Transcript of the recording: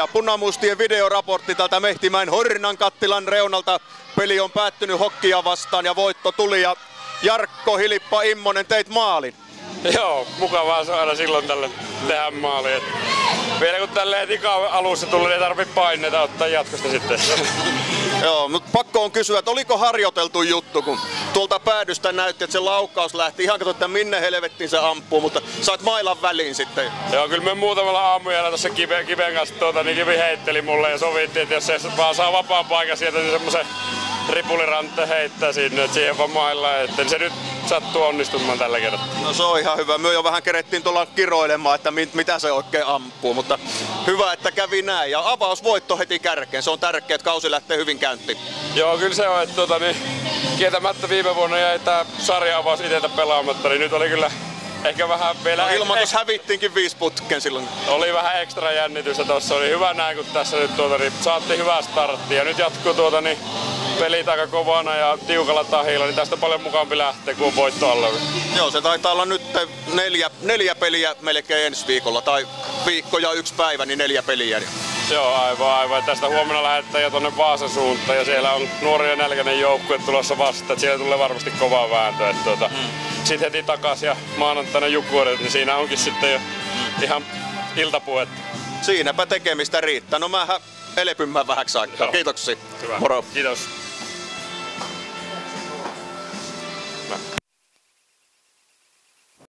Ja punamustien videoraportti tältä Mehtimäen Hornan kattilan reunalta. Peli on päättynyt Hokkia vastaan ja voitto tuli. Ja Jarkko Hilippa Immonen, teit maalin. Joo, mukavaa se aina silloin tälle tehdä maali. Vielä kun tälle heti alussa tuli, niin ei tarvitse paineita ottaa jatkosta sitten. Joo, mutta pakko on kysyä, että oliko harjoiteltu juttu, kun tuolta päädystä näytti, että se laukaus lähti. Ihan katsoin, että minne helvettiin se ampuu, mutta sait mailan väliin sitten. Joo, kyllä me muutamalla aamujalla tuossa kiven kanssa niin kivi heitteli mulle ja sovittiin, että jos se vaan saa vapaan paikan sieltä, niin semmoisen ripulirantte heittää sinne, että siihen vaan maillaan, että se nyt sattuu onnistumaan tällä kertaa. No se on ihan hyvä. Me jo vähän kerettiin tuolla kiroilemaan, että mitä se oikein ampuu, mutta hyvä, että kävi näin. Ja avausvoitto heti kärkeen. Se on tärkeää, että kausi lähtee hyvin käyntiin. Joo, kyllä se on, että kieltämättä viime vuonna jäi tää sarja-avaus iteltä pelaamatta, niin nyt oli kyllä ehkä vähän vielä... No, ilmoitus hävittiinkin 5 putken silloin. Oli vähän ekstra jännitystä tossa. Oli hyvä näin, kun tässä nyt niin saatiin hyvää starttia. Ja nyt jatkuu niin pelit aika kovana ja tiukalla tahilla, niin tästä paljon mukaampi lähtee, kun on voitto alla. Joo, se taitaa olla nyt 4 peliä melkein ensi viikolla. Tai viikko ja 1 päivä, niin 4 peliä. Joo, aivan. Tästä huomenna lähdetään jo tonne Vaasan suuntaan ja siellä on nuori ja nälkäinen joukkue tulossa vastaan. Että siellä tulee varmasti kovaa vääntöä. Sitten heti takaisin ja maanantaina Jukuoret, niin siinä onkin sitten jo ihan iltapuhetta. Siinäpä tekemistä riittää. No mähän elepymään vähäksi aikaa. Kiitoksia. Hyvä. Moro. Kiitos.